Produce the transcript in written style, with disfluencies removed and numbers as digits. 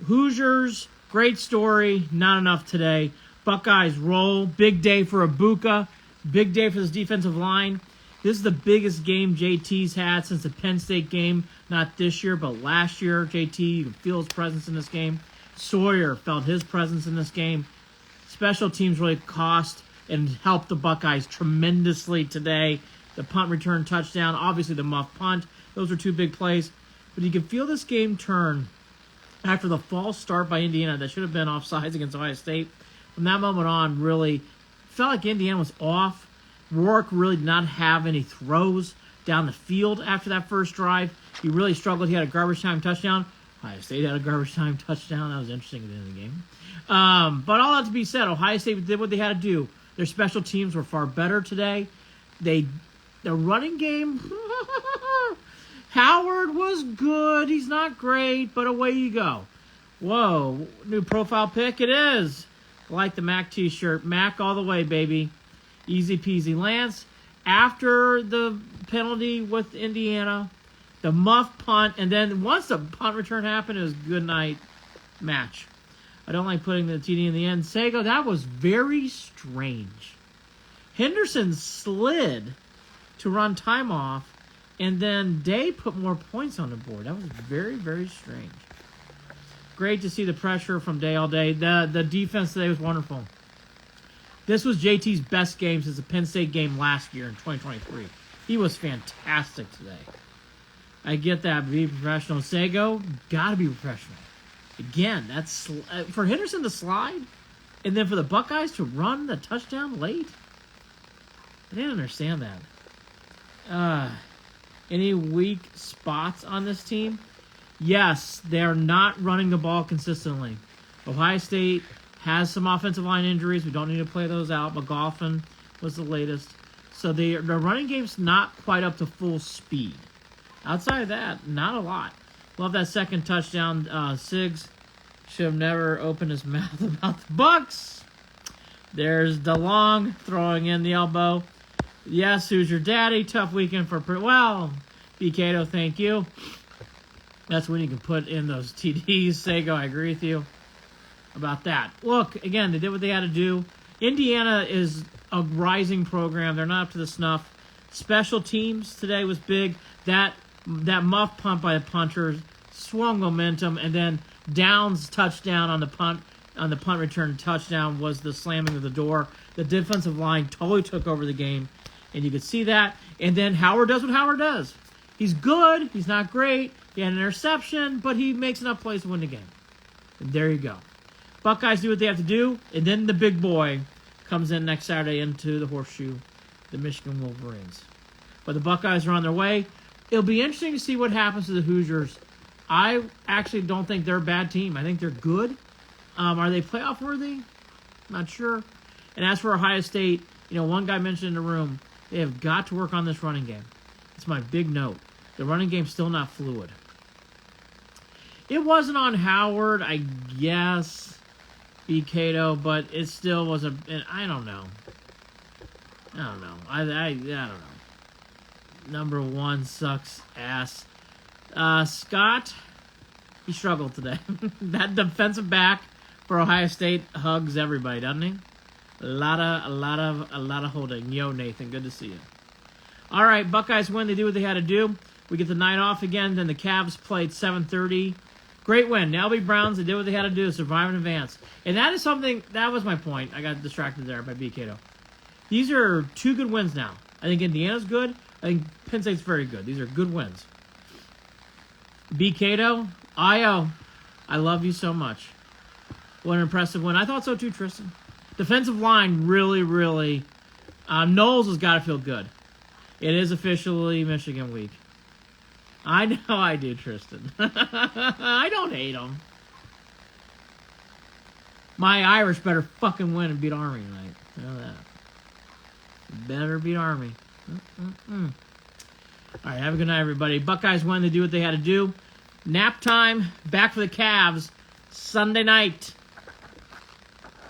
Hoosiers, great story, not enough today. Buckeyes roll, big day for Ibuka, big day for this defensive line. This is the biggest game JT's had since the Penn State game, not this year, but last year. JT, you can feel his presence in this game. Sawyer felt his presence in this game. Special teams really cost and helped the Buckeyes tremendously today. The punt return touchdown, obviously the muff punt. Those are two big plays. But you can feel this game turn after the false start by Indiana that should have been offsides against Ohio State. From that moment on, really felt like Indiana was off. Rourke really did not have any throws down the field after that first drive. He really struggled. He had a garbage time touchdown. Ohio State had a garbage time touchdown. That was interesting at the end of the game. But all that to be said, Ohio State did what they had to do. Their special teams were far better today. The running game, Howard was good. He's not great, but away you go. Whoa, new profile pic. It is. I like the Mac t-shirt. Mac all the way, baby. Easy peasy. Lance, after the penalty with Indiana, the muff punt, and then once the punt return happened, it was good night match. I don't like putting the TD in the end. Sego, that was very strange. Henderson slid to run time off, and then Day put more points on the board. That was very, very strange. Great to see the pressure from Day all day. The defense today was wonderful. This was JT's best game since the Penn State game last year in 2023. He was fantastic today. I get that. Be professional. Sego, got to be professional. Again, that's for Henderson to slide, and then for the Buckeyes to run the touchdown late. I didn't understand that. Any weak spots on this team? Yes, they're not running the ball consistently. Ohio State has some offensive line injuries. We don't need to play those out. McGoffin was the latest. So the running game's not quite up to full speed. Outside of that, not a lot. Love that second touchdown. Siggs should have never opened his mouth about the Bucks. There's DeLong throwing in the elbow. Yes, who's your daddy? Tough weekend for... Well, BKdo, thank you. That's when you can put in those TDs. Sego, I agree with you about that. Look, again, they did what they had to do. Indiana is a rising program. They're not up to the snuff. Special teams today was big. That muff punt by the punters swung momentum, and then Downs' touchdown on the punt return touchdown was the slamming of the door. The defensive line totally took over the game, and you could see that. And then Howard does what Howard does. He's good. He's not great. He had an interception, but he makes enough plays to win the game. And there you go. Buckeyes do what they have to do, and then the big boy comes in next Saturday into the horseshoe, the Michigan Wolverines. But the Buckeyes are on their way. It'll be interesting to see what happens to the Hoosiers. I actually don't think they're a bad team. I think they're good. Are they playoff worthy? Not sure. And as for Ohio State, one guy mentioned in the room, they have got to work on this running game. It's my big note. The running game's still not fluid. It wasn't on Howard, I guess, BKdo, but it still was I don't know. I don't know. Number one sucks ass. Scott, he struggled today. That defensive back for Ohio State hugs everybody, doesn't he? A lot of holding. Yo, Nathan, good to see you. All right, Buckeyes win. They do what they had to do. We get the night off again. Then the Cavs played 7:30. Great win. Now LB Browns, they did what they had to do to survive and advance. And that is something, that was my point. I got distracted there by BKdo. These are two good wins now. I think Indiana's good. I think Penn State's very good. These are good wins. BKdo, I love you so much. What an impressive win. I thought so too, Tristan. Defensive line really, Knowles has got to feel good. It is officially Michigan week. I know I do, Tristan. I don't hate him. My Irish better fucking win and beat Army tonight. You know that. Better beat Army. All right, have a good night, everybody. Buckeyes win. They do what they had to do. Nap time. Back for the Cavs. Sunday night.